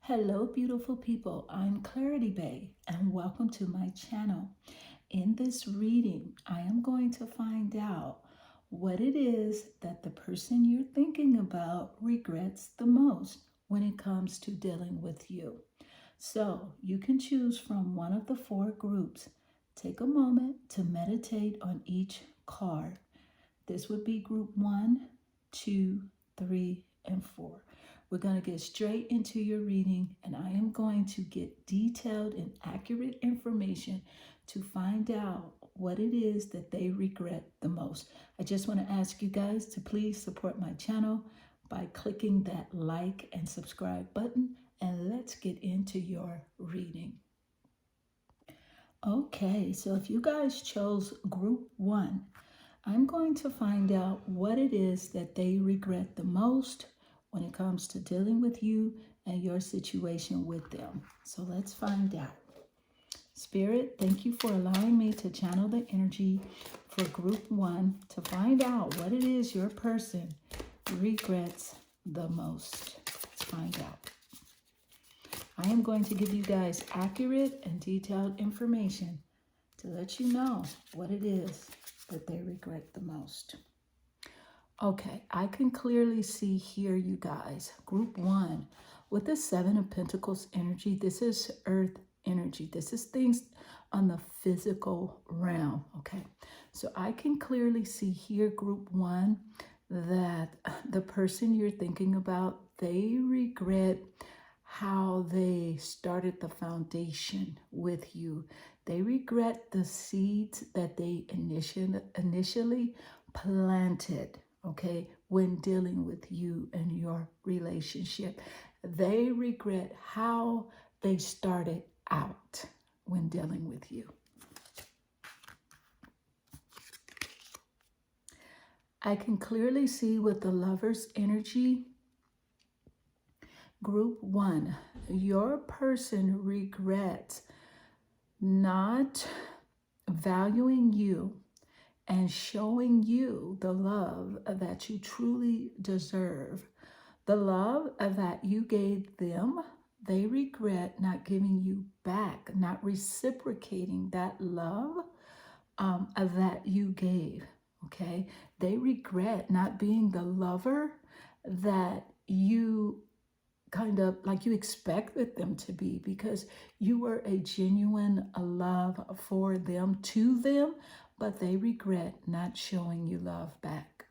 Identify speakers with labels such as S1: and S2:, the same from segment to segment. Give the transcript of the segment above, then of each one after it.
S1: Hello, beautiful people. I'm Clarity Bay, and welcome to my channel. In this reading, I am going to find out what it is that the person you're thinking about regrets the most when it comes to dealing with you. So you can choose from one of the four groups. Take a moment to meditate on each card. This would be group 1, 2, 3, and 4. We're going to get straight into your reading, and I am going to get detailed and accurate information to find out what it is that they regret the most. I just want to ask you guys to please support my channel by clicking that like and subscribe button, and let's get into your reading. Okay, so if you guys chose group 1, I'm going to find out what it is that they regret the most when it comes to dealing with you and your situation with them. So let's find out. Spirit, thank you for allowing me to channel the energy for group 1 to find out what it is your person regrets the most. Let's find out. I am going to give you guys accurate and detailed information to let you know what it is that they regret the most. Okay, I can clearly see here, you guys, group 1 with the 7 of Pentacles energy. This is earth energy. This is things on the physical realm. Okay, so I can clearly see here, group 1, that the person you're thinking about, they regret how they started the foundation with you. They regret the seeds that they initially planted, okay, when dealing with you and your relationship. They regret how they started out when dealing with you. I can clearly see with the Lover's energy, group 1, your person regrets not valuing you and showing you the love that you truly deserve. The love that you gave them, they regret not giving you back, not reciprocating that love that you gave, okay? They regret not being the lover that you kind of like you expected them to be, because you were a genuine love for them, to them, but they regret not showing you love back.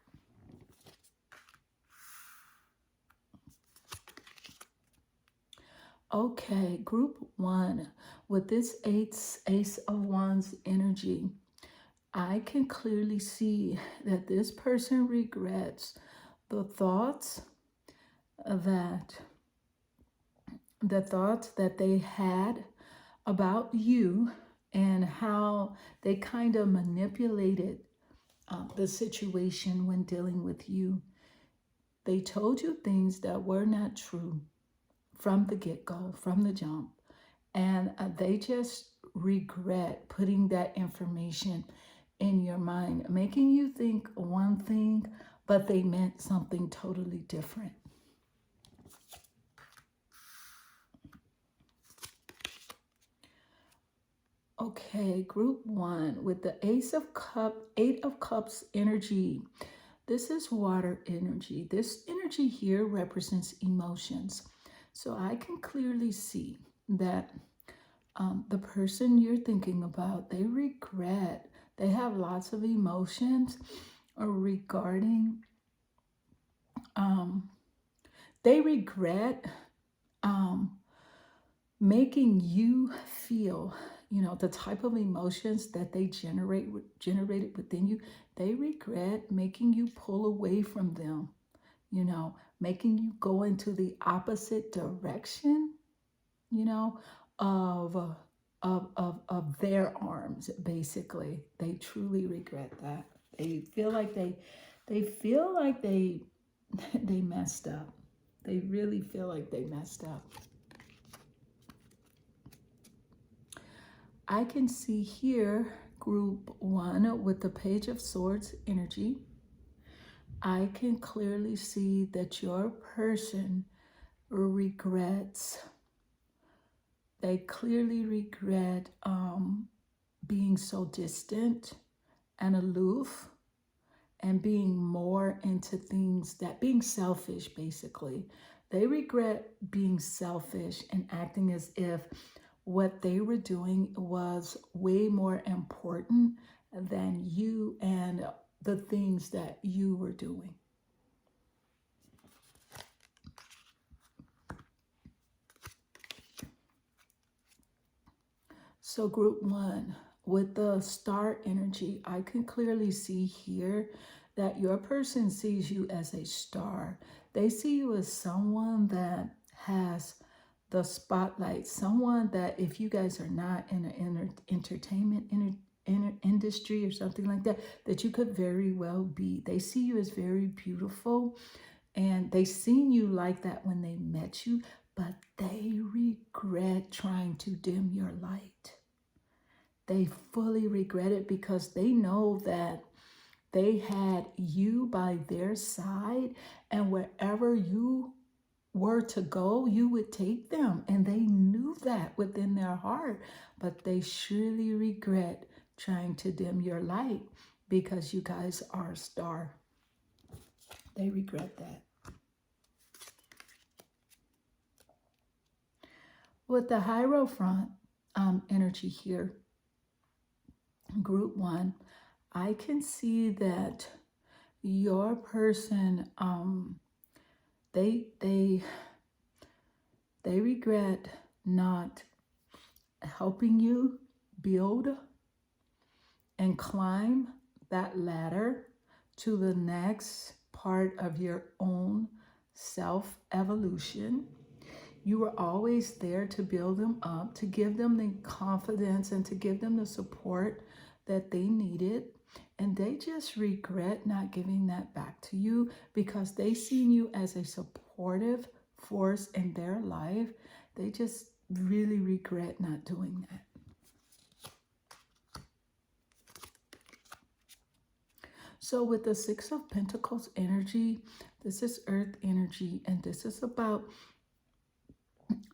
S1: Okay, group 1 with this Ace of Wands energy, I can clearly see that this person regrets the thoughts that they had about you and how they kind of manipulated the situation when dealing with you. They told you things that were not true from the get-go, from the jump, and they just regret putting that information in your mind, making you think one thing, but they meant something totally different. Okay, group 1 with the Eight of Cups energy. This is water energy. This energy here represents emotions. So I can clearly see that the person you're thinking about, they regret, they have lots of emotions regarding, they regret making you feel, the type of emotions that they generated within you. They regret making you pull away from them, making you go into the opposite direction, of their arms, basically. They truly regret that. They feel like they they messed up. They really feel like they messed up. I can see here group 1 with the Page of Swords energy. I can clearly see that your person regrets They clearly regret being so distant and aloof and being more into things that being selfish, basically. They regret being selfish and acting as if what they were doing was way more important than you and the things that you were doing. So, group one, with the star energy, I can clearly see here that your person sees you as a star. They see you as someone that has the spotlight, someone that if you guys are not in an entertainment industry or something like that, that you could very well be. They see you as very beautiful, and they seen you like that when they met you, but they regret trying to dim your light. They fully regret it because they know that they had you by their side, and wherever you were to go, you would take them. And they knew that within their heart, but they surely regret trying to dim your light because you guys are a star. They regret that. With the Hierophant energy here, group one, I can see that your person, they regret not helping you build and climb that ladder to the next part of your own self-evolution. You were always there to build them up, to give them the confidence and to give them the support that they needed. And they just regret not giving that back to you because they seen you as a supportive force in their life. They just really regret not doing that. So with the Six of Pentacles energy, this is earth energy, and this is about,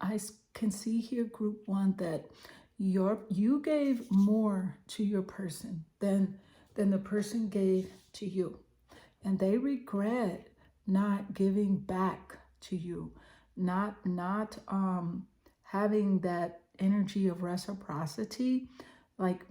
S1: I can see here, group one, that you gave more to your person than the person gave to you. And they regret not giving back to you, not having that energy of reciprocity. Like,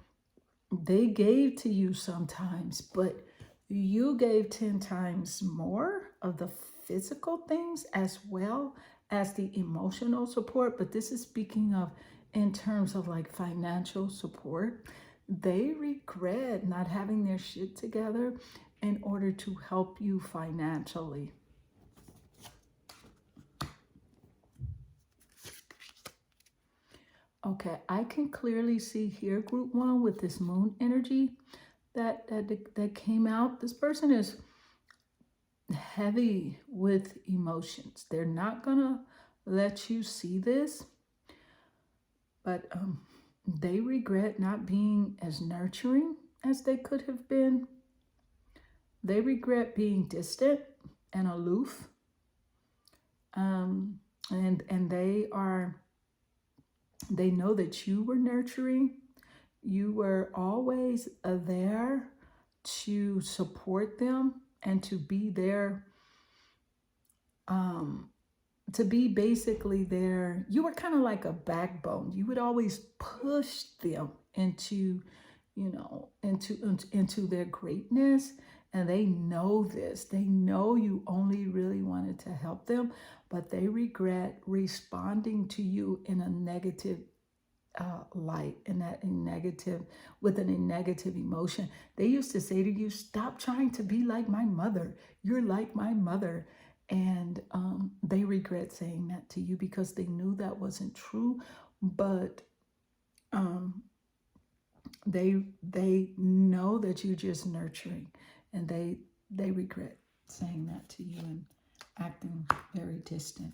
S1: they gave to you sometimes, but you gave 10 times more of the physical things as well as the emotional support. But this is speaking of in terms of like financial support. They regret not having their shit together in order to help you financially. Okay, I can clearly see here, group one, with this moon energy that came out. This person is heavy with emotions. They're not gonna let you see this, but they regret not being as nurturing as they could have been. They regret being distant and aloof. And they know that you were nurturing. You were always there to support them and to be there, to be basically there. You were kind of like a backbone. You would always push them into, into their greatness. And they know this. They know you only really wanted to help them, but they regret responding to you in a negative light, and that in negative, with a negative emotion. They used to say to you, "Stop trying to be like my mother. You're like my mother." And they regret saying that to you because they knew that wasn't true. But they know that you're just nurturing, and they regret saying that to you and acting very distant.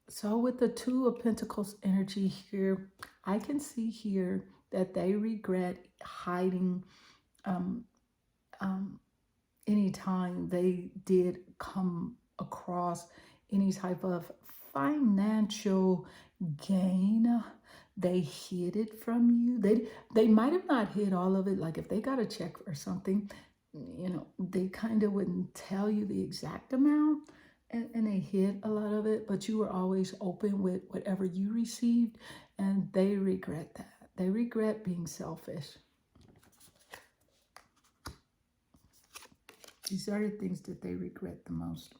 S1: So with the Two of Pentacles energy here, I can see here that they regret hiding anytime they did come across any type of financial gain. They hid it from you. They might have not hid all of it. Like if they got a check or something, they kind of wouldn't tell you the exact amount, and they hid a lot of it, but you were always open with whatever you received, and they regret that. They regret being selfish. These are the things that they regret the most.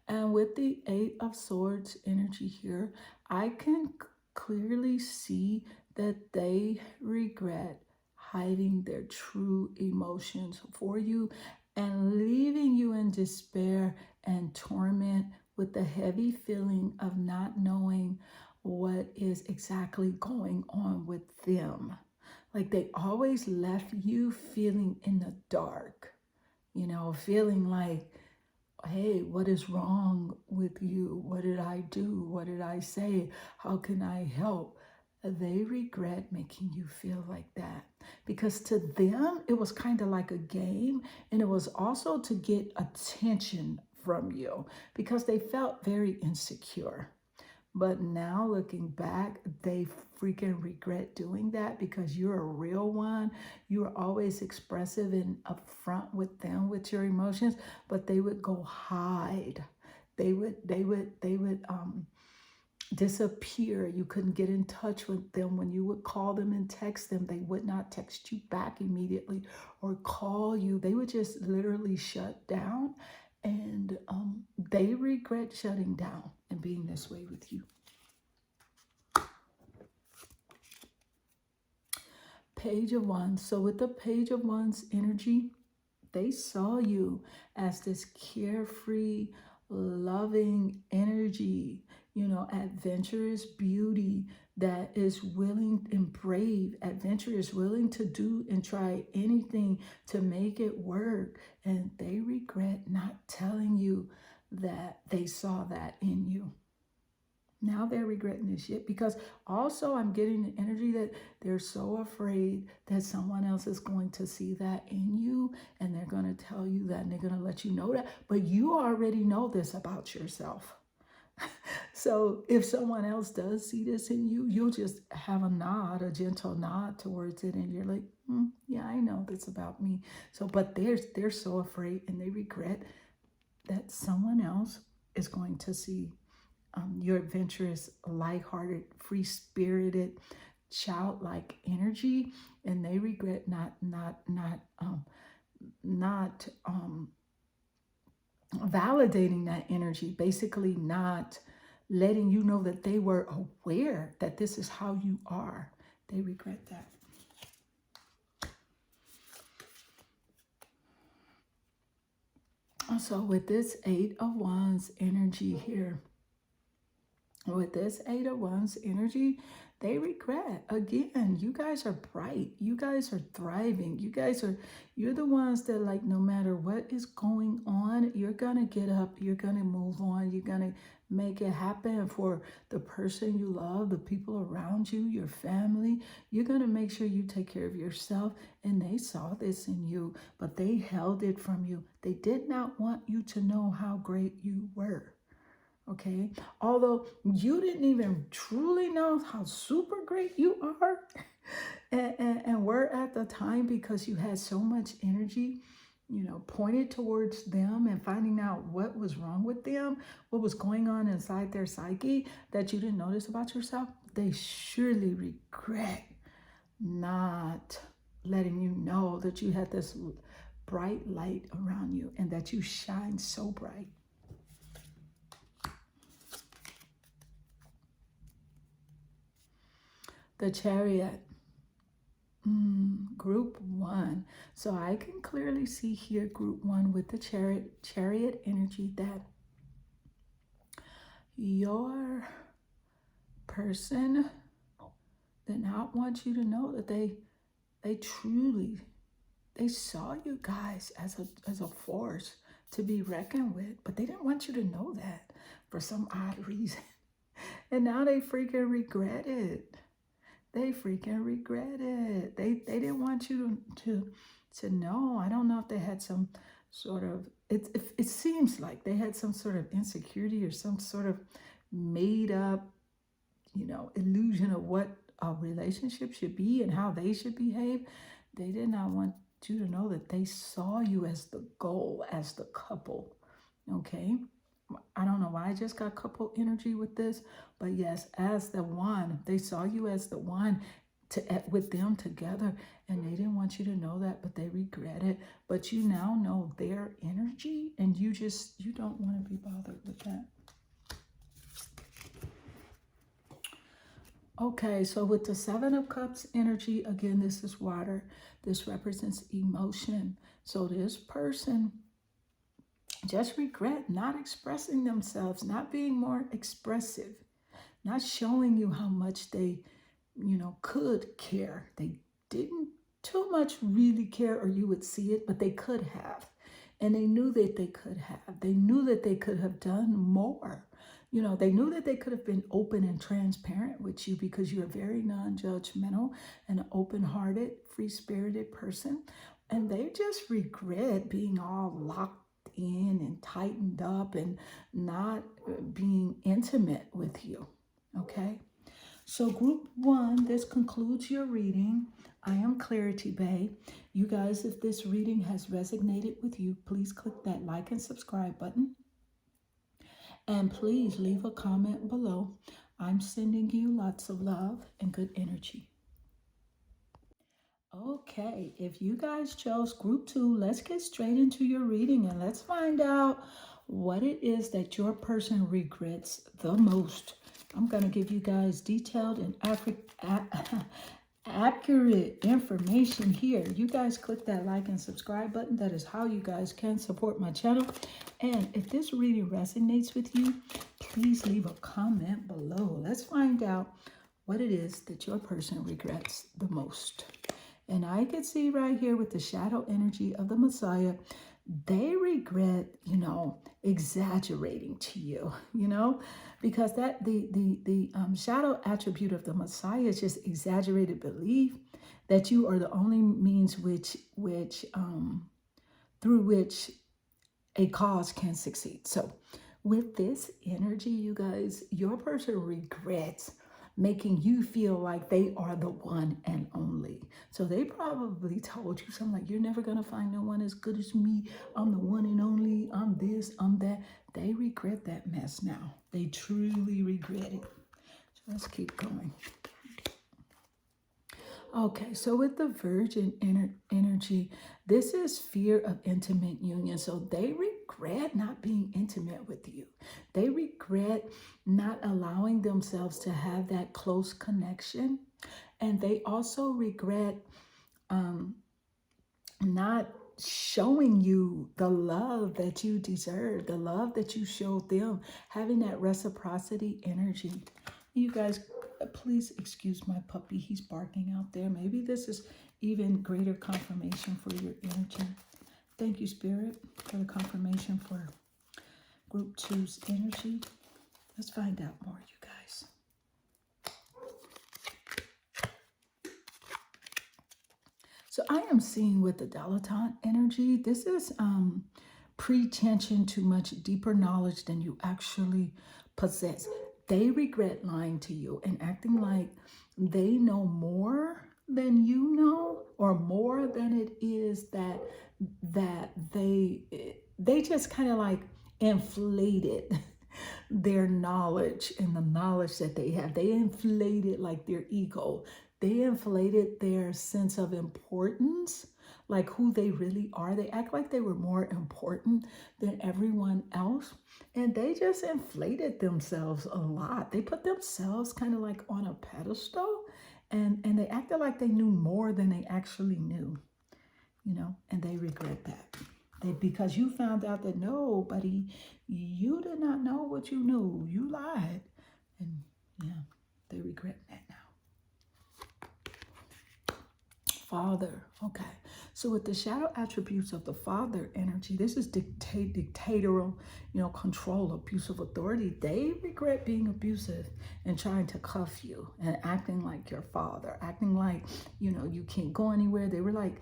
S1: And with the Eight of Swords energy here, I can clearly see that they regret hiding their true emotions for you and leaving you in despair and torment with the heavy feeling of not knowing what is exactly going on with them. Like they always left you feeling in the dark, feeling like, hey, what is wrong with you? What did I do? What did I say? How can I help? They regret making you feel like that because to them, it was kind of like a game, and it was also to get attention from you because they felt very insecure. But now looking back, they freaking regret doing that because you're a real one. You were always expressive and upfront with them with your emotions, but they would go hide. They would disappear. You couldn't get in touch with them. When you would call them and text them, they would not text you back immediately or call you. They would just literally shut down, and they regret shutting down and being this way with you. Page of Wands. So with the Page of Wands energy, they saw you as this carefree, loving energy, adventurous beauty that is willing and brave, adventurous, willing to do and try anything to make it work. And they regret not telling you that they saw that in you. Now they're regretting this shit because also I'm getting the energy that they're so afraid that someone else is going to see that in you, and they're going to tell you that, and they're going to let you know that. But you already know this about yourself. So if someone else does see this in you, you'll just have a gentle nod towards it, and you're like, yeah, I know this about me. So, but they're so afraid, and they regret that someone else is going to see your adventurous, lighthearted, free-spirited, childlike energy, and they regret not validating that energy. Basically, not letting you know that they were aware that this is how you are. They regret that. So with this Eight of Wands energy here, with this Eight of Wands energy, they regret. Again, you guys are bright. You guys are thriving. You're the ones that, like, no matter what is going on, you're going to get up. You're going to move on. You're going to make it happen for the person you love, the people around you, your family. You're going to make sure you take care of yourself. And they saw this in you, but they held it from you. They did not want you to know how great you were. Okay, although you didn't even truly know how super great you are and were at the time, because you had so much energy, pointed towards them and finding out what was wrong with them, what was going on inside their psyche that you didn't notice about yourself. They surely regret not letting you know that you had this bright light around you and that you shine so bright. The Chariot, group 1. So I can clearly see here group 1 with the chariot energy that your person did not want you to know that they saw you guys as a force to be reckoned with, but they didn't want you to know that for some odd reason. And now they freaking regret it. They freaking regret it. They didn't want you to know. I don't know if they had some sort of, it seems like they had some sort of insecurity or some sort of made up, illusion of what a relationship should be and how they should behave. They did not want you to know that they saw you as the goal, as the couple. Okay? I don't know why I just got couple energy with this, but yes, as the one, they saw you as the one to with them together, and they didn't want you to know that, but they regret it. But you now know their energy, and you don't want to be bothered with that. Okay, so with the Seven of Cups energy, again, this is water. This represents emotion. So this person just regret not expressing themselves, not being more expressive, not showing you how much they, could care. They didn't too much really care, or you would see it, but they could have. And they knew that they could have. They knew that they could have done more. They knew that they could have been open and transparent with you because you're a very non-judgmental and an open-hearted, free-spirited person. And they just regret being all locked in and tightened up and not being intimate with you. Okay? So group one, this concludes your reading. I am Clarity Bay. You guys, if this reading has resonated with you, please click that like and subscribe button. And please leave a comment below. I'm sending you lots of love and good energy. Okay, if you guys chose group two, let's get straight into your reading and let's find out what it is that your person regrets the most. I'm going to give you guys detailed and accurate information here. You guys click that like and subscribe button. That is how you guys can support my channel. And if this reading resonates with you, please leave a comment below. Let's find out what it is that your person regrets the most. And I can see right here with the shadow energy of the Messiah, they regret, exaggerating to you, because that the shadow attribute of the Messiah is just exaggerated belief that you are the only means through which a cause can succeed. So with this energy, you guys, your person regrets making you feel like they are the one and only. So they probably told you something like, you're never going to find no one as good as me. I'm the one and only. I'm this, I'm that. They regret that mess now. They truly regret it. So let's keep going. Okay, so with the Virgin energy, this is fear of intimate union. So they regret not being intimate with you. They regret not allowing themselves to have that close connection. And they also regret not showing you the love that you deserve, the love that you showed them, having that reciprocity energy. You guys, please excuse my puppy. He's barking out there. Maybe this is even greater confirmation for your energy. Thank you, Spirit, for the confirmation for Group 2's energy. Let's find out more, you guys. So I am seeing with the dilettante energy, this is pretension to much deeper knowledge than you actually possess. They regret lying to you and acting like they know more than you know, or more than it is that they just kind of like inflated their knowledge and the knowledge that they have. They inflated like their ego. They inflated their sense of importance, like who they really are. They act like they were more important than everyone else. And they just inflated themselves a lot. They put themselves kind of like on a pedestal, and they acted like they knew more than they actually knew, and they regret that. Because you found out that no, buddy, you did not know what you knew. You lied. And yeah, they regret that now. Father. Okay. So with the shadow attributes of the father energy, this is dictatorial, control, abusive authority. They regret being abusive and trying to cuff you and acting like your father, acting like, you can't go anywhere. They were like,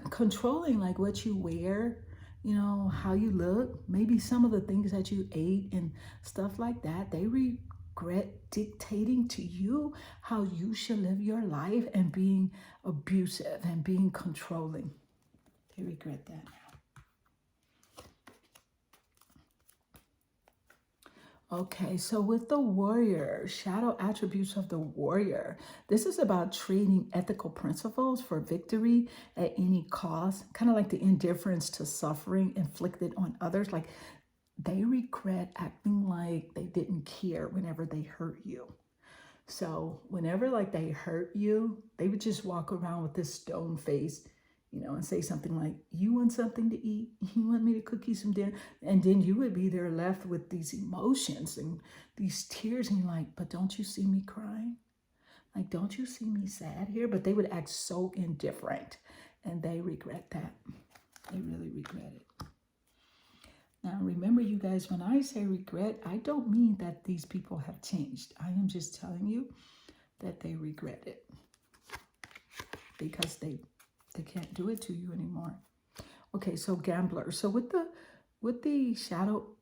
S1: controlling like what you wear, you know, how you look, maybe some of the things that you ate and stuff like that. They regret dictating to you how you should live your life and being abusive and being controlling. They regret that. Okay, so with the warrior, shadow attributes of the warrior, this is about trading ethical principles for victory at any cost, kind of like the indifference to suffering inflicted on others. Like they regret acting like they didn't care whenever they hurt you. So whenever like they hurt you, they would just walk around with this stone face, you know, and say something like, "You want something to eat? You want me to cook you some dinner?" And then you would be there left with these emotions and these tears, and you're like, "But don't you see me crying? Like, don't you see me sad here?" But they would act so indifferent, and they regret that. They really regret it. Now, remember, you guys, when I say regret, I don't mean that these people have changed. I am just telling you that they regret it because they can't do it to you anymore. Okay, so gambler. So with the shadow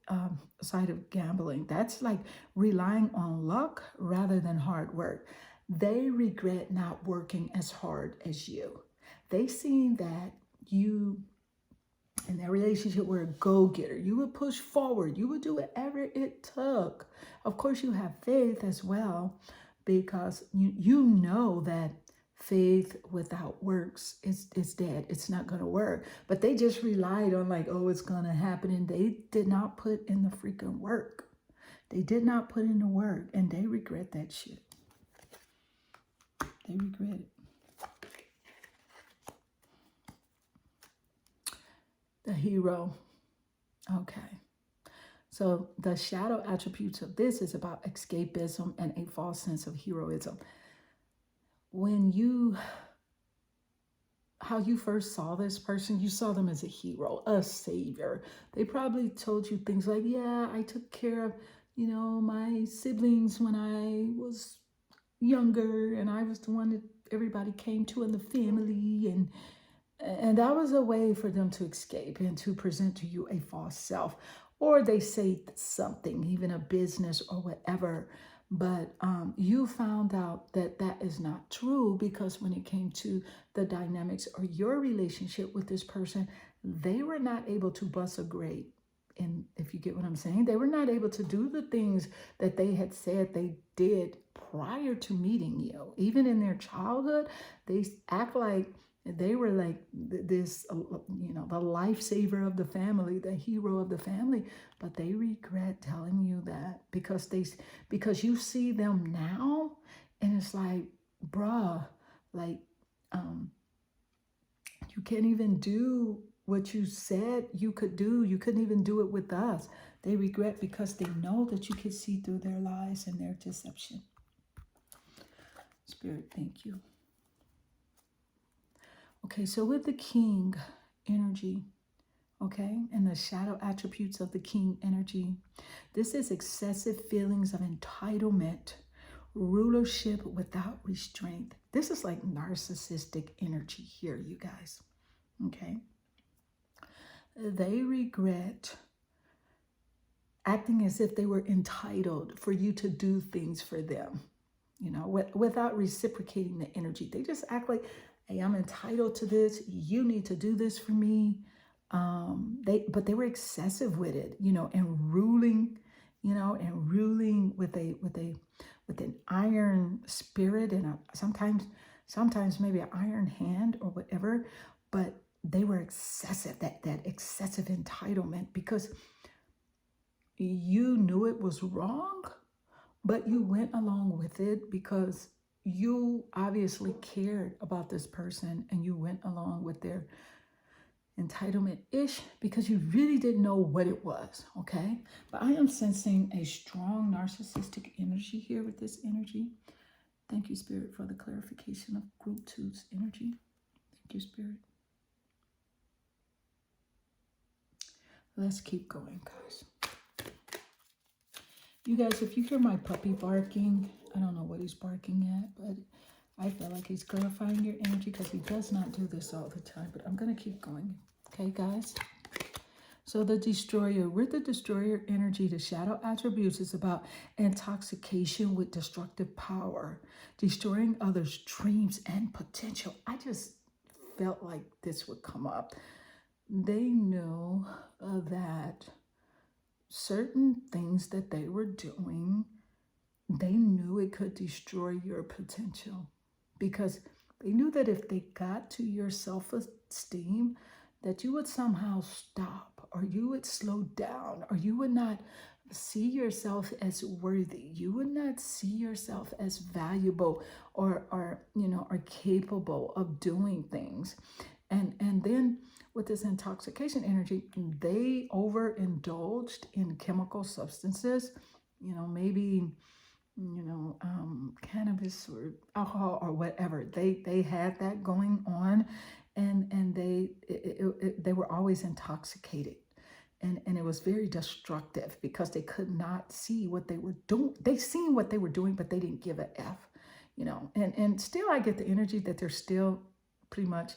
S1: side of gambling, that's like relying on luck rather than hard work. They regret not working as hard as you. They seen that you in that relationship were a go-getter. You would push forward. You would do whatever it took. Of course, you have faith as well, because you know that faith without works is dead. It's not going to work. But they just relied on like, oh, it's going to happen. And they did not put in the freaking work. They did not put in the work. And they regret that shit. They regret it. The hero. Okay. So the shadow attributes of this is about escapism and a false sense of heroism. How you first saw this person, you saw them as a hero, a savior. They probably told you things like, yeah, I took care of, you know, my siblings when I was younger, and I was the one that everybody came to in the family, and that was a way for them to escape and to present to you a false self. Or they say something, even a business or whatever. But you found out that that is not true, because when it came to the dynamics or your relationship with this person, they were not able to bust a grape. And if you get what I'm saying, they were not able to do the things that they had said they did prior to meeting you. Even in their childhood, they act like they were like this, you know, the lifesaver of the family, the hero of the family, but they regret telling you that because you see them now, and it's like, bruh, like, you can't even do what you said you could do. You couldn't even do it with us. They regret because they know that you can see through their lies and their deception. Spirit, thank you. Okay, so with the king energy, okay, and the shadow attributes of the king energy, this is excessive feelings of entitlement, rulership without restraint. This is like narcissistic energy here, you guys, okay? They regret acting as if they were entitled for you to do things for them, you know, without reciprocating the energy. They just act like, hey, I'm entitled to this. You need to do this for me. But they were excessive with it, you know, and ruling, you know, and ruling with an iron spirit and sometimes maybe an iron hand or whatever. But they were excessive, that excessive entitlement, because you knew it was wrong, but you went along with it because you obviously cared about this person, and you went along with their entitlement-ish because you really didn't know what it was, okay? But I am sensing a strong narcissistic energy here with this energy. Thank you, Spirit, for the clarification of Group 2's energy. Thank you, Spirit. Let's keep going, guys. You guys, if you hear my puppy barking, I don't know what he's barking at, but I feel like he's clarifying your energy because he does not do this all the time, but I'm going to keep going. Okay, guys? So the destroyer, with the destroyer energy, the shadow attributes is about intoxication with destructive power, destroying others' dreams and potential. I just felt like this would come up. They knew that certain things that they were doing, they knew it could destroy your potential, because they knew that if they got to your self-esteem, that you would somehow stop, or you would slow down, or you would not see yourself as worthy. You would not see yourself as valuable, or or capable of doing things. And then with this intoxication energy, they overindulged in chemical substances, maybe cannabis or alcohol or whatever. They had that going on, and they were always intoxicated, and it was very destructive because they could not see what they were doing. They seen what they were doing, but they didn't give a F, and still I get the energy that they're still pretty much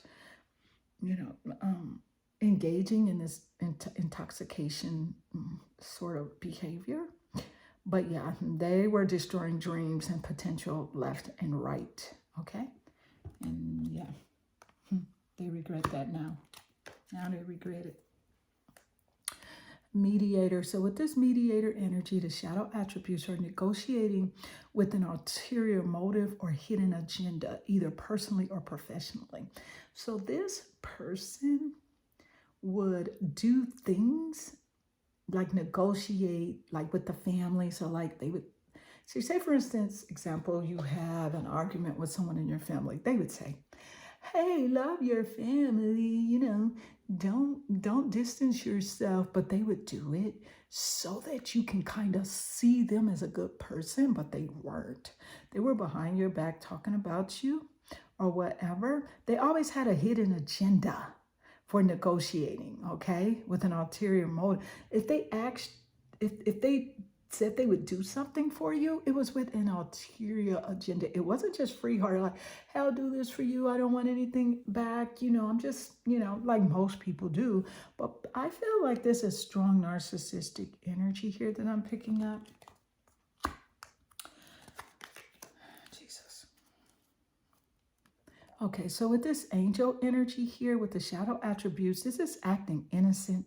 S1: engaging in this intoxication sort of behavior. But yeah, they were destroying dreams and potential left and right. Okay. And yeah, they regret that now. Now they regret it. Mediator. So with this mediator energy, the shadow attributes are negotiating with an ulterior motive or hidden agenda, either personally or professionally. So this person would do things like negotiate, like with the family. So like they would, so say for instance, example, you have an argument with someone in your family. They would say, hey, love your family, don't distance yourself. But they would do it so that you can kind of see them as a good person, but they weren't. They were behind your back talking about you or whatever. They always had a hidden agenda for negotiating, okay, with an ulterior motive. If they said they would do something for you, it was with an ulterior agenda. It wasn't just free-hearted, like, hey, I'll do this for you, I don't want anything back, I'm just, like most people do. But I feel like this is strong narcissistic energy here that I'm picking up. Okay, so with this angel energy here, with the shadow attributes, this is acting innocent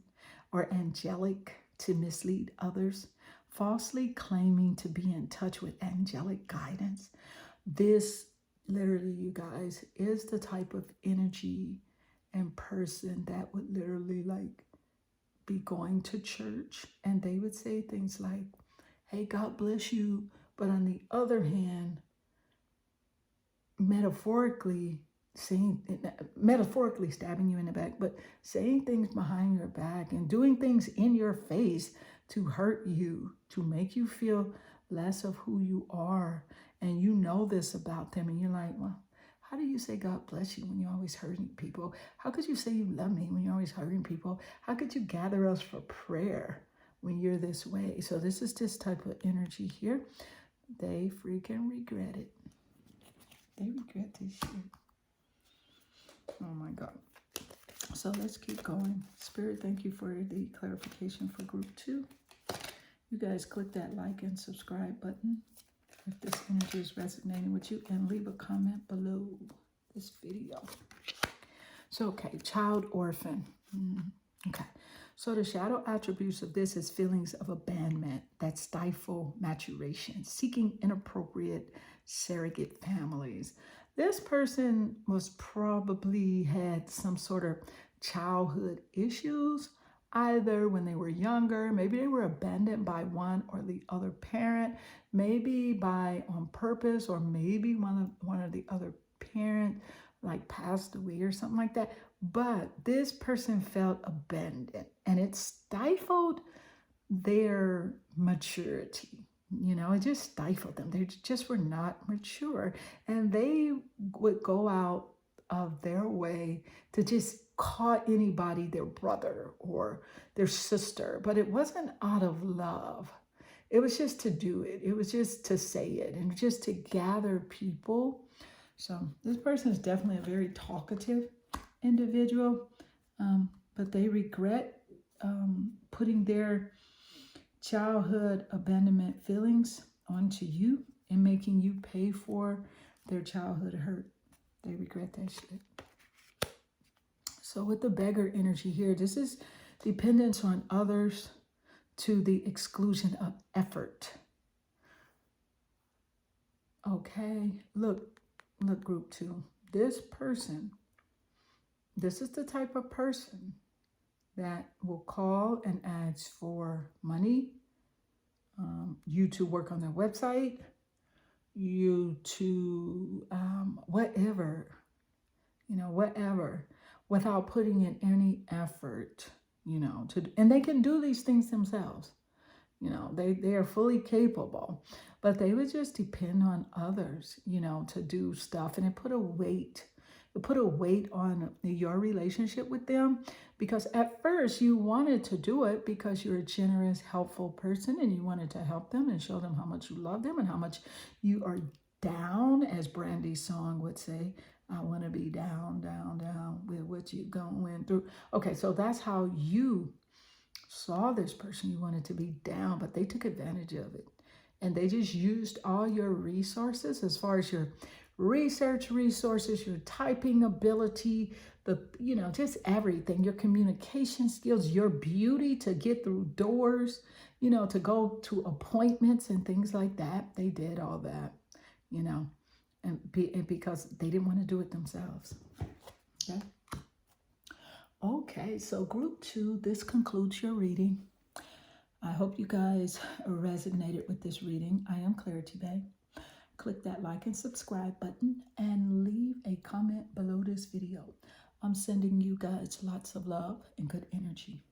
S1: or angelic to mislead others, falsely claiming to be in touch with angelic guidance. This literally, you guys, is the type of energy and person that would literally like be going to church, and they would say things like, hey, God bless you. But on the other hand, metaphorically stabbing you in the back, but saying things behind your back and doing things in your face to hurt you, to make you feel less of who you are. And you know this about them, and you're like, well, how do you say God bless you when you're always hurting people? How could you say you love me when you're always hurting people? How could you gather us for prayer when you're this way? So this is this type of energy here. They freaking regret it. They regret this shit. Oh my God. So let's keep going. Spirit, thank you for the clarification for group 2. You guys click that like and subscribe button if this energy is resonating with you, and leave a comment below this video. So, okay, child orphan. Okay. So the shadow attributes of this is feelings of abandonment that stifle maturation, seeking inappropriate surrogate families. This person was probably had some sort of childhood issues, either when they were younger, maybe they were abandoned by one or the other parent, maybe by on purpose, or maybe one of the other parent like passed away or something like that. But this person felt abandoned, and it stifled their maturity. It just stifled them. They just were not mature, and they would go out of their way to just call anybody their brother or their sister, but it wasn't out of love. It was just to do it. It was just to say it, and just to gather people So this person is definitely a very talkative individual, but they regret putting their childhood abandonment feelings onto you and making you pay for their childhood hurt. They regret that shit. So with the beggar energy here, this is dependence on others to the exclusion of effort. Okay, look, group 2. This person, this is the type of person that will call and ask for money, you to work on their website, you to whatever, whatever, without putting in any effort, and they can do these things themselves. They are fully capable, but they would just depend on others, to do stuff. And it put a weight on your relationship with them, because at first you wanted to do it because you're a generous, helpful person and you wanted to help them and show them how much you love them and how much you are down, as Brandy's song would say. I want to be down, down, down with what you going through. Okay, so that's how you saw this person. You wanted to be down, but they took advantage of it. And they just used all your resources, as far as your research resources, your typing ability, just everything, your communication skills, your beauty to get through doors, to go to appointments and things like that. They did all that, and because they didn't want to do it themselves. Okay. Okay, so group 2, this concludes your reading. I hope you guys resonated with this reading. I am Clarity Bae. Click that like and subscribe button and leave a comment below this video. I'm sending you guys lots of love and good energy.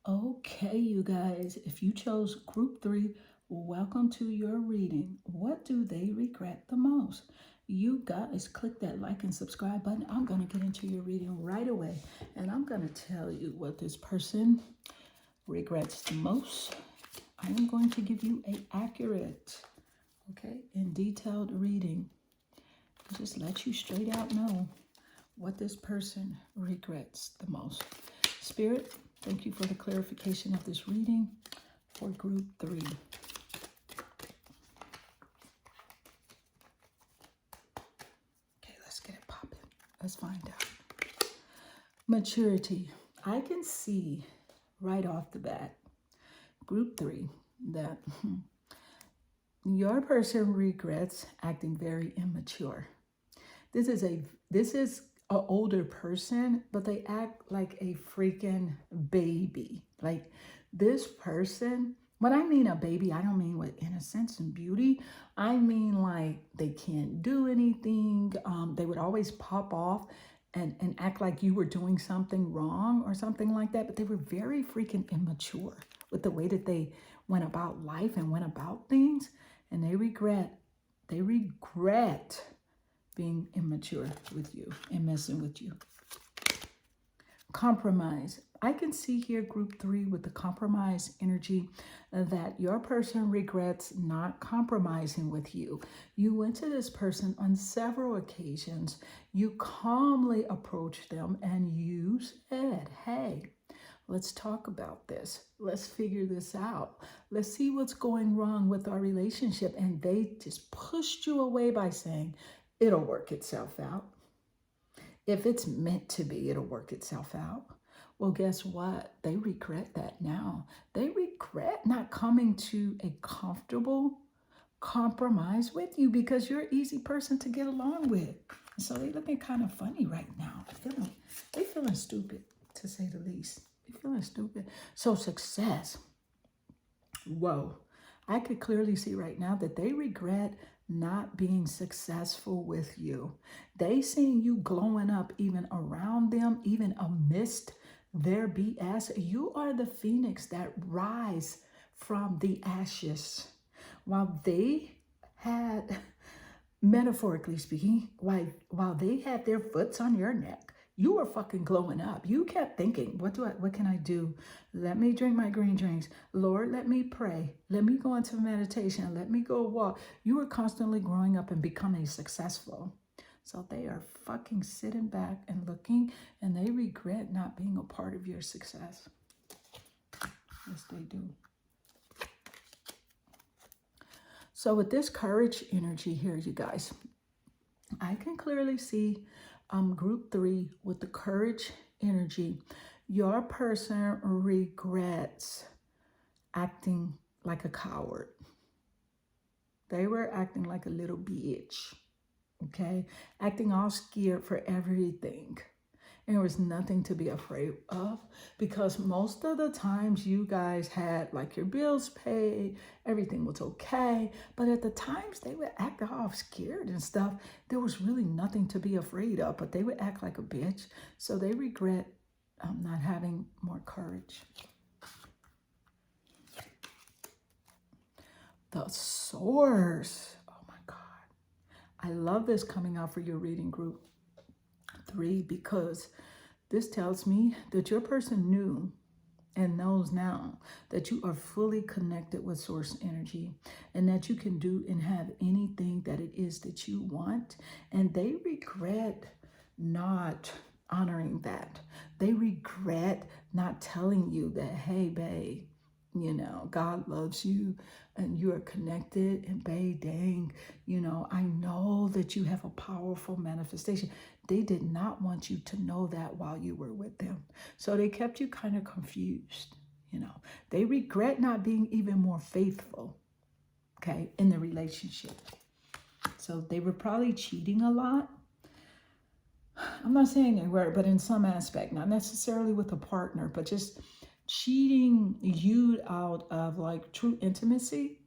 S1: Okay, you guys, if you chose group 3, welcome to your reading. What do they regret the most? You guys click that like and subscribe button. I'm going to get into your reading right away, and I'm going to tell you what this person regrets the most. I am going to give you an accurate, and detailed reading. Just let you straight out know what this person regrets the most. Spirit, thank you for the clarification of this reading for group 3. Let's find out. Maturity. I can see right off the bat, group 3, that your person regrets acting very immature. This is an older person, but they act like a freaking baby. Like this person, when I mean a baby, I don't mean with innocence and beauty. I mean like they can't do anything. They would always pop off and act like you were doing something wrong or something like that. But they were very freaking immature with the way that they went about life and went about things. And they regret being immature with you and messing with you. Compromise. I can see here group 3 with the compromise energy that your person regrets not compromising with you. You went to this person on several occasions. You calmly approached them and you said, hey, let's talk about this. Let's figure this out. Let's see what's going wrong with our relationship. And they just pushed you away by saying, it'll work itself out. If it's meant to be, it'll work itself out. Well, guess what? They regret that now. They regret not coming to a comfortable compromise with you because you're an easy person to get along with. And so they're looking kind of funny right now. They're feeling stupid, to say the least. They're feeling stupid. So success. Whoa. I could clearly see right now that they regret not being successful with you. They seeing you glowing up even around them, even amidst their BS. You are the phoenix that rise from the ashes. While they had, metaphorically speaking, while they had their foots on your neck, You were fucking glowing up. You kept thinking, what can I do? Let me drink my green drinks. Lord, let me pray. Let me go into meditation. Let me go walk. You were constantly growing up and becoming successful. So they are fucking sitting back and looking, and they regret not being a part of your success. Yes, they do. So with this courage energy here, you guys, I can clearly see group 3 with the courage energy. Your person regrets acting like a coward. They were acting like a little bitch, okay? Acting all scared for everything. And there was nothing to be afraid of, because most of the times you guys had like your bills paid, everything was okay. But at the times they would act all scared and stuff, there was really nothing to be afraid of, but they would act like a bitch. So they regret not having more courage. The source. Oh my God. I love this coming out for your reading group 3, because this tells me that your person knew and knows now that you are fully connected with source energy, and that you can do and have anything that it is that you want. And they regret not honoring that. They regret not telling you that, hey, babe, you know, God loves you and you are connected, and babe, dang, you know, I know that you have a powerful manifestation. They did not want you to know that while you were with them. So they kept you kind of confused, you know. They regret not being even more faithful, okay, in the relationship. So they were probably cheating a lot. I'm not saying they were, but in some aspect, not necessarily with a partner, but just cheating you out of like true intimacy,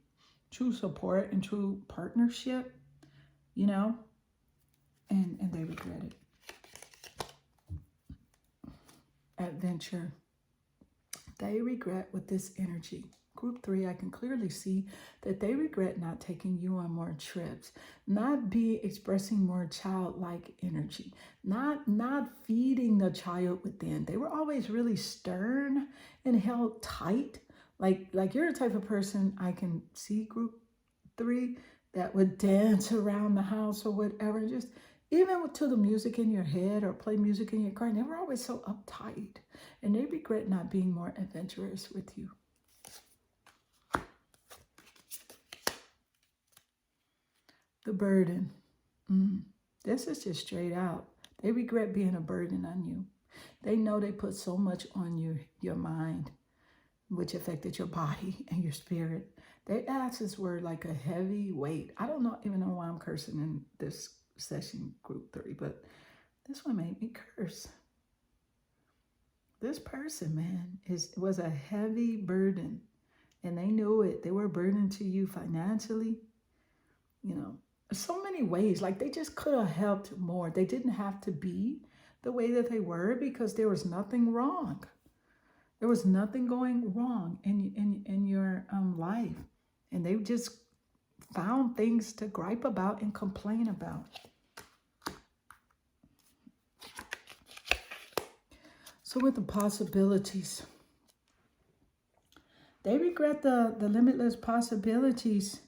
S1: true support, and true partnership, you know, and they regret it. Adventure. They regret with this energy. Group 3, I can clearly see that they regret not taking you on more trips, not expressing more childlike energy, not feeding the child within. They were always really stern and held tight. Like you're the type of person I can see, group 3, that would dance around the house or whatever, just even to the music in your head or play music in your car. And they were always so uptight, and they regret not being more adventurous with you. The burden. This is just straight out. They regret being a burden on you. They know they put so much on your mind, which affected your body and your spirit. Their actions were like a heavy weight. I don't even know why I'm cursing in this session, group 3, but this one made me curse. This person, man, was a heavy burden, and they knew it. They were a burden to you financially, you know, so many ways. Like they just could have helped more. They didn't have to be the way that they were, because there was nothing wrong. There was nothing going wrong in your life, and they just found things to gripe about and complain about. So with the possibilities, they regret the limitless possibilities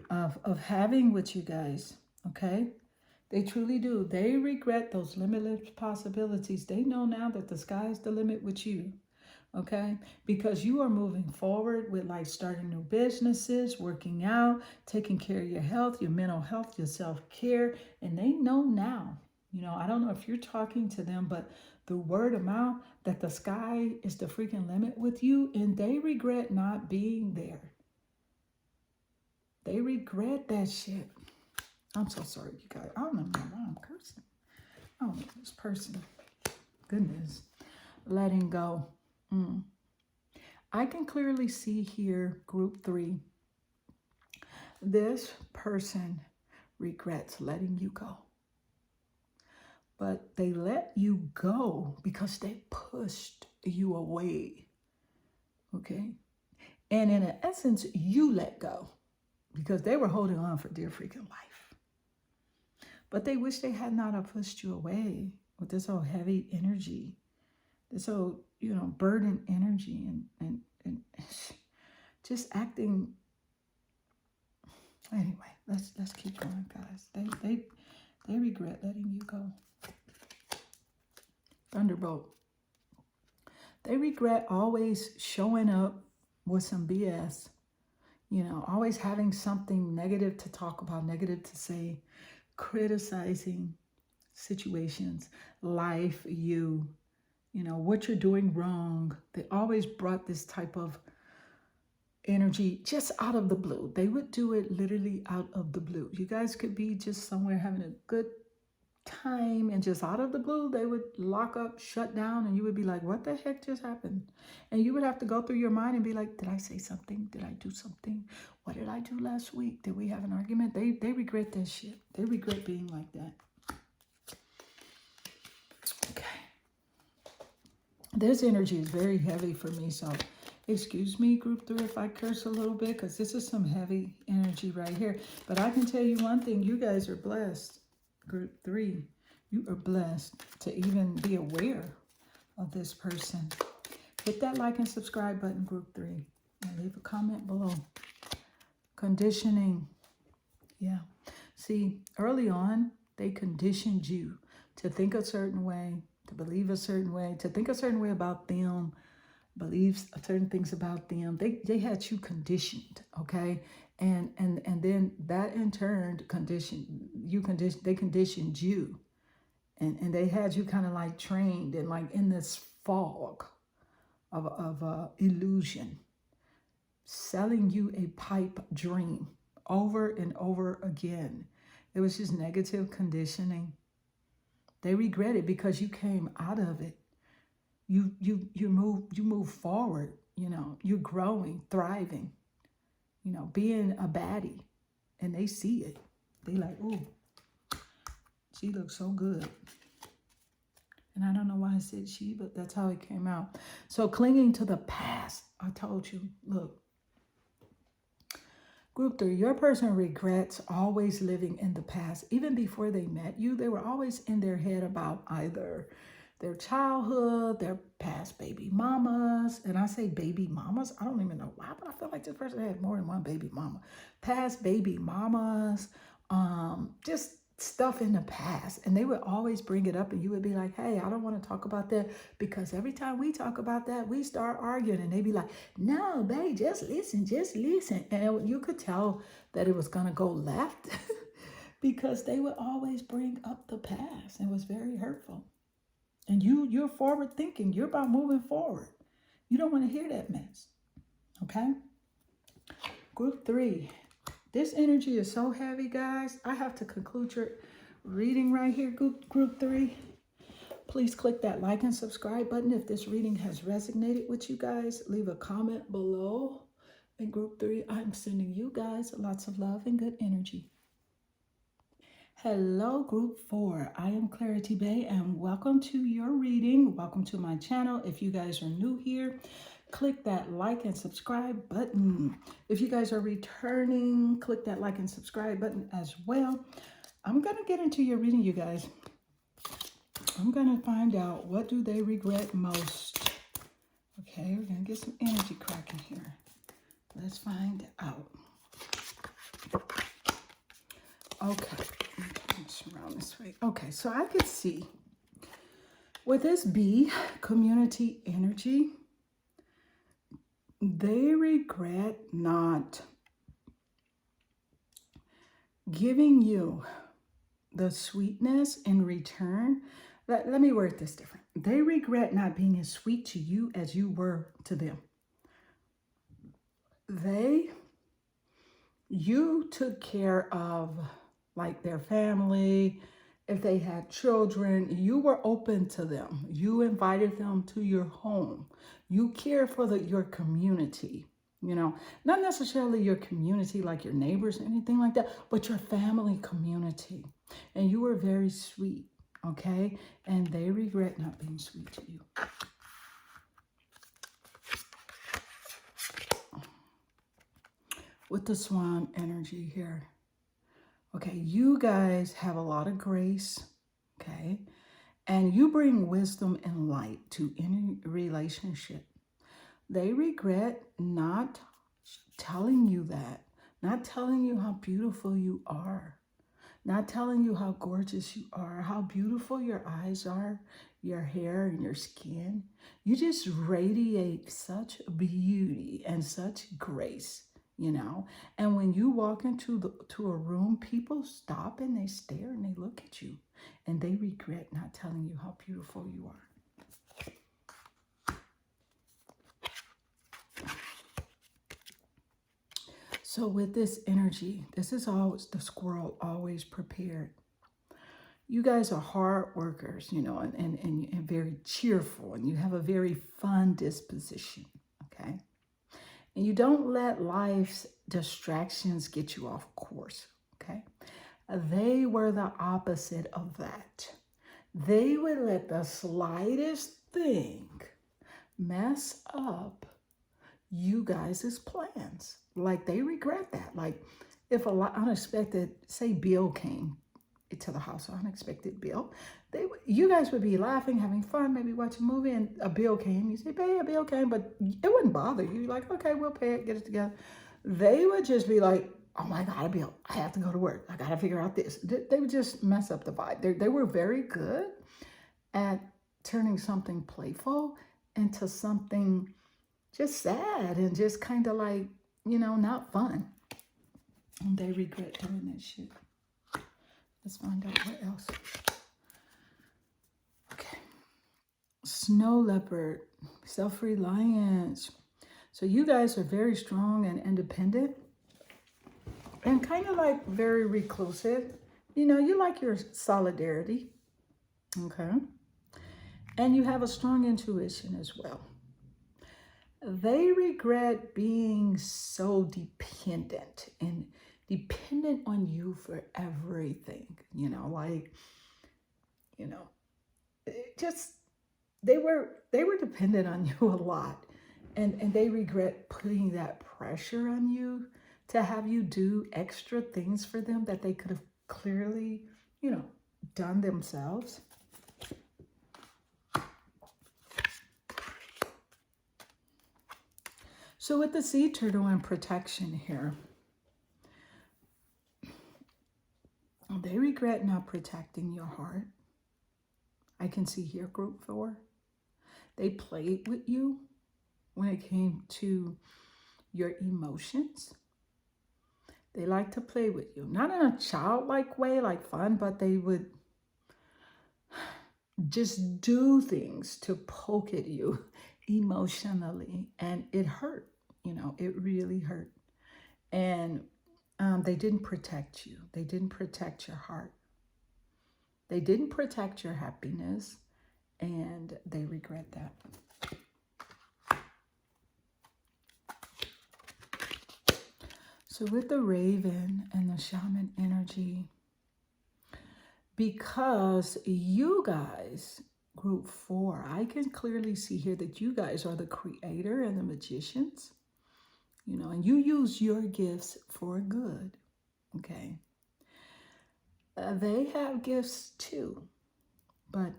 S1: of having with you guys, okay? They truly do. They regret those limitless possibilities. They know now that the sky's the limit with you, okay? Because you are moving forward with like starting new businesses, working out, taking care of your health, your mental health, your self-care. And they know now, you know, I don't know if you're talking to them, but the word of mouth that the sky is the freaking limit with you, and they regret not being there. They regret that shit. I'm so sorry, you guys. I don't know why I'm cursing. Oh, this person. Goodness. Letting go. I can clearly see here, group 3. This person regrets letting you go. But they let you go because they pushed you away. Okay? And in essence, you let go because they were holding on for dear freaking life. But they wish they had not have pushed you away. with this whole heavy energy, this whole, burden energy, and just acting. Anyway, let's keep going, guys. They regret letting you go. Thunderbolt. They regret always showing up with some BS, always having something negative to talk about, negative to say, criticizing situations, life, what you're doing wrong. They always brought this type of energy just out of the blue. They would do it literally out of the blue. You guys could be just somewhere having a good time, and just out of the blue they would lock up, shut down, and you would be like, what the heck just happened? And you would have to go through your mind and be like, did I say something? Did I do something? What did I do last week? Did we have an argument? They regret that shit. They regret being like that. Okay, this energy is very heavy for me, so excuse me, group 3, if I curse a little bit, because this is some heavy energy right here. But I can tell you one thing, you guys are blessed. Group 3, you are blessed to even be aware of this person. Hit that like and subscribe button, group 3, and leave a comment below. Conditioning. Yeah. See, early on, they conditioned you to think a certain way, to believe a certain way, to think a certain way about them, believe certain things about them. They had you conditioned, okay? And then that in turn they conditioned you, and they had you kind of like trained and like in this fog of illusion, selling you a pipe dream over and over again. It was just negative conditioning. They regret it because you came out of it. You move forward. You're growing, thriving. Being a baddie, and they see it. They like, oh, she looks so good. And I don't know why I said she, but that's how it came out. So clinging to the past, I told you, look, group 3, your person regrets always living in the past. Even before they met you, they were always in their head about either their childhood, their past baby mamas. And I say baby mamas, I don't even know why, but I feel like this person had more than one baby mama. Past baby mamas, just stuff in the past. And they would always bring it up, and you would be like, hey, I don't want to talk about that, because every time we talk about that, we start arguing. And they'd be like, no, babe, just listen. And you could tell that it was going to go left because they would always bring up the past. It was very hurtful. And you're forward thinking. You're about moving forward. You don't want to hear that mess. Okay? Group 3. This energy is so heavy, guys. I have to conclude your reading right here, group 3. Please click that like and subscribe button if this reading has resonated with you guys. Leave a comment below. And group 3, I'm sending you guys lots of love and good energy. Hello, group 4. I am Clarity Bay, and welcome to your reading. Welcome to my channel. If you guys are new here, click that like and subscribe button. If you guys are returning, click that like and subscribe button as well. I'm going to get into your reading, you guys. I'm going to find out, what do they regret most? Okay, we're going to get some energy cracking here. Let's find out. Okay. Around this way. Okay, so I could see with this B community energy, they regret not giving you the sweetness in return. Let me word this different. They regret not being as sweet to you as you were to them. You took care of like their family. If they had children, you were open to them. You invited them to your home. You care for your community, not necessarily your community like your neighbors or anything like that, but your family community. And you were very sweet, okay? And they regret not being sweet to you. With the swan energy here. Okay, you guys have a lot of grace, okay? and you bring wisdom and light to any relationship. They regret not telling you that, not telling you how beautiful you are, not telling you how gorgeous you are, how beautiful your eyes are, your hair and your skin. You just radiate such beauty and such grace, you know. And when you walk into to a room, people stop and they stare and they look at you and they regret not telling you how beautiful you are. So with this energy, this is always the squirrel always prepared. You guys are hard workers, you know, and very cheerful, and you have a very fun disposition, okay? And you don't let life's distractions get you off course, okay? They were the opposite of that. They would let the slightest thing mess up you guys' plans. Like they regret that. Like if a unexpected, say, bill came to the house, an unexpected bill, you guys would be laughing, having fun, maybe watch a movie, and a bill came. You say, "Pay a bill came," but it wouldn't bother you. Like, okay, we'll pay it, get it together. They would just be like, "Oh my God, a bill! I have to go to work. I got to figure out this." They would just mess up the vibe. They were very good at turning something playful into something just sad and just kind of like, you know, not fun. And they regret doing that shit. Let's find out what else. Okay. Snow leopard, self-reliance. So you guys are very strong and independent and kind of like very reclusive. You know, you like your solidarity. Okay. And you have a strong intuition as well. They regret being so dependent on you for everything, you know, like, you know, just they were dependent on you a lot, and they regret putting that pressure on you to have you do extra things for them that they could have clearly, you know, done themselves. So with the sea turtle and protection here, they regret not protecting your heart. I can see here, group 4. They played with you when it came to your emotions. They like to play with you. Not in a childlike way, like fun, but they would just do things to poke at you emotionally. And it hurt, you know, it really hurt. And they didn't protect you. They didn't protect your heart. They didn't protect your happiness, and they regret that. So with the raven and the shaman energy, because you guys, group 4, I can clearly see here that you guys are the creator and the magicians, you know, and you use your gifts for good, okay? They have gifts too, but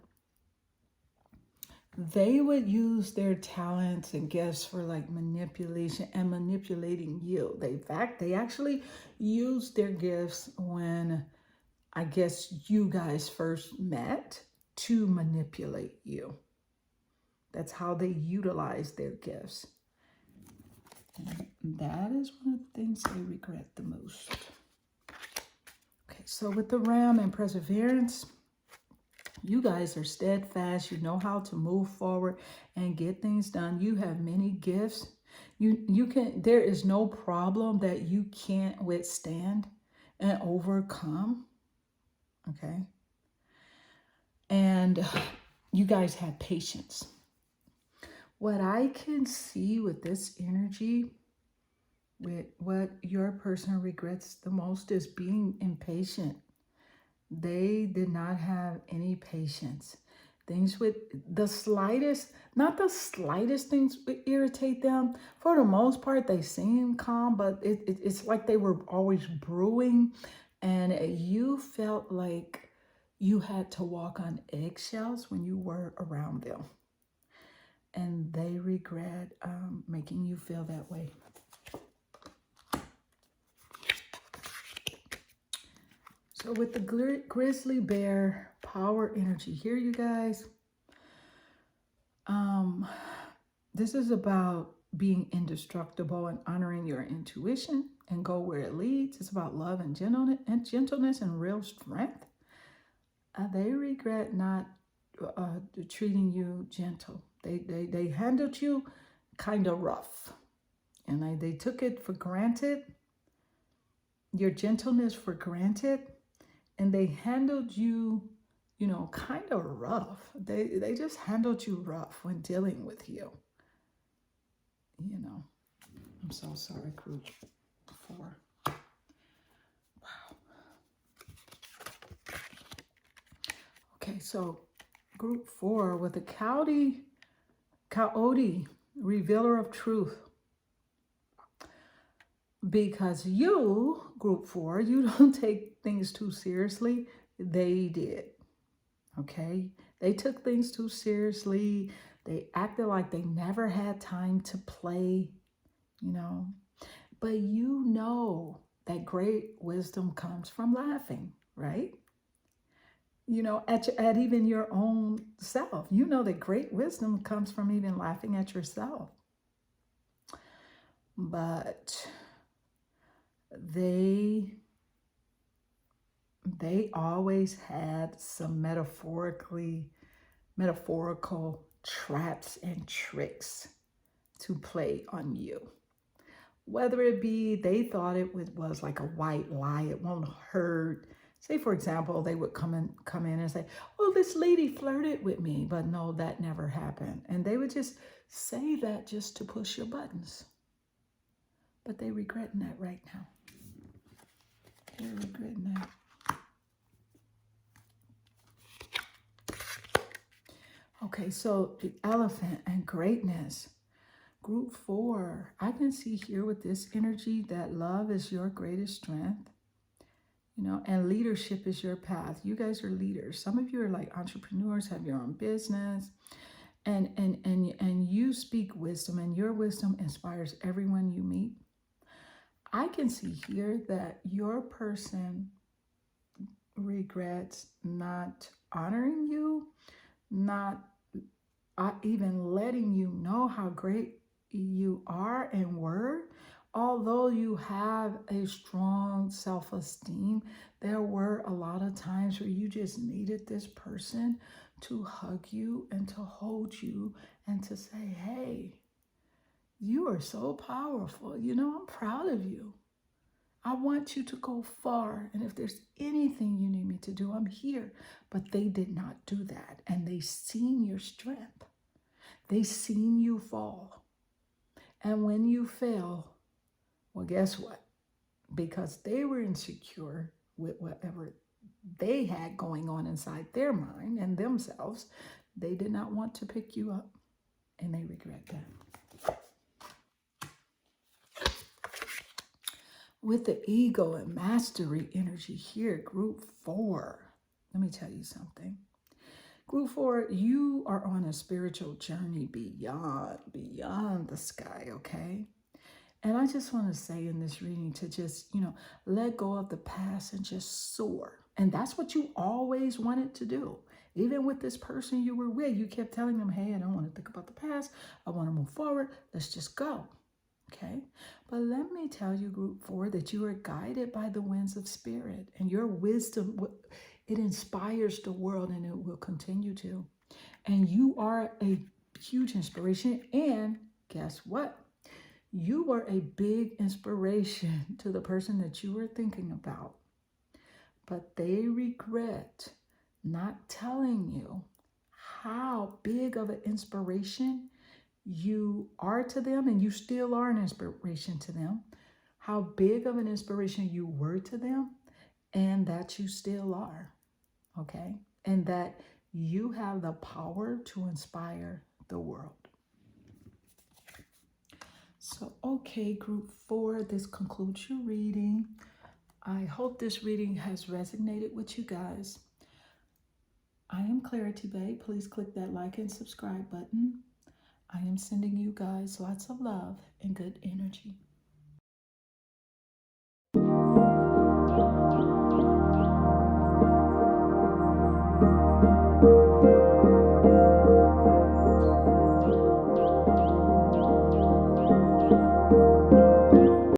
S1: they would use their talents and gifts for like manipulation and manipulating you. They actually used their gifts when I guess you guys first met to manipulate you. That's how they utilize their gifts. And that is one of the things they regret the most. Okay, so with the ram and perseverance, you guys are steadfast. You know how to move forward and get things done. You have many gifts. There is no problem that you can't withstand and overcome. Okay. And you guys have patience. What I can see with this energy, with what your person regrets the most, is being impatient. They did not have any patience. Things with the slightest, not the slightest things would irritate them. For the most part, they seem calm, but it's like they were always brewing, and you felt like you had to walk on eggshells when you were around them. And they regret making you feel that way. So with the grizzly bear power energy here, you guys, this is about being indestructible and honoring your intuition and go where it leads. It's about love and gentleness and real strength. They regret not treating you gentle. They handled you kind of rough, and they took it for granted, your gentleness for granted, and they handled you, you know, kind of rough. They just handled you rough when dealing with you. You know, I'm so sorry, group 4. Wow. Okay, so group 4 with the coyote, revealer of truth. Because you, group 4, you don't take things too seriously. They did. Okay? They took things too seriously. They acted like they never had time to play, you know. But you know that great wisdom comes from laughing, right? You know, at even your own self. You know that great wisdom comes from even laughing at yourself. But they always had some metaphorical traps and tricks to play on you. Whether it be they thought it was like a white lie, it won't hurt. Say, for example, they would come in and say, oh, this lady flirted with me. But no, that never happened. And they would just say that just to push your buttons. But they're regretting that right now. They're regretting that. Okay, so the elephant and greatness. Group 4, I can see here with this energy that love is your greatest strength, you know, and leadership is your path. You guys are leaders. Some of you are like entrepreneurs, have your own business, and you speak wisdom, and your wisdom inspires everyone you meet. I can see here that your person regrets not honoring you, not even letting you know how great you are and were. Although you have a strong self-esteem, there were a lot of times where you just needed this person to hug you and to hold you and to say, hey, you are so powerful. You know, I'm proud of you. I want you to go far. And if there's anything you need me to do, I'm here. But they did not do that. And they seen your strength. They seen you fall. And when you fell, well, guess what? Because they were insecure with whatever they had going on inside their mind and themselves, they did not want to pick you up. And they regret that. With the ego and mastery energy here, group 4, let me tell you something. Group 4, you are on a spiritual journey beyond the sky, okay? And I just want to say in this reading to just, you know, let go of the past and just soar. And that's what you always wanted to do. Even with this person you were with, you kept telling them, hey, I don't want to think about the past. I want to move forward. Let's just go. Okay, but let me tell you, group 4, that you are guided by the winds of spirit, and your wisdom, it inspires the world, and it will continue to. And you are a huge inspiration. And guess what? You were a big inspiration to the person that you were thinking about. But they regret not telling you how big of an inspiration you are to them, and you still are an inspiration to them, how big of an inspiration you were to them, and that you still are, okay? And that you have the power to inspire the world. So, okay, group 4, this concludes your reading. I hope this reading has resonated with you guys. I am Clarity Babe. Please click that like and subscribe button. I am sending you guys lots of love and good energy.